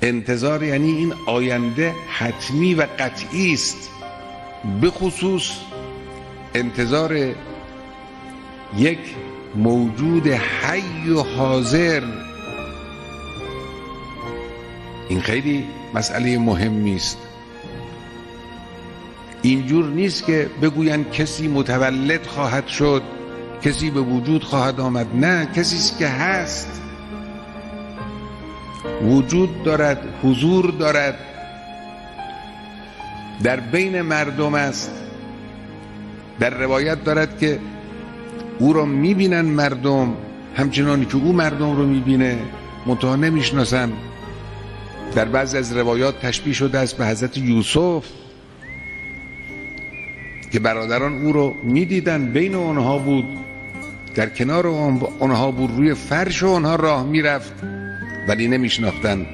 انتظار یعنی این آینده حتمی و قطعی است، به خصوص انتظار یک موجود حی و حاضر. این خیلی مسئله مهمی است. اینجور نیست که بگوین کسی متولد خواهد شد، کسی به وجود خواهد آمد. نه، کسی است که هست، وجود دارد، حضور دارد، در بین مردم است. در روایت دارد که او را میبینن مردم همچنانی که او مردم رو میبینه، منتها نمیشناسن. در بعضی از روایات تشبیه شده است به حضرت یوسف که برادران او رو میدیدن، بین آنها بود، در کنار آنها بود، روی فرش آنها راه میرفت ولی نمیشناختن.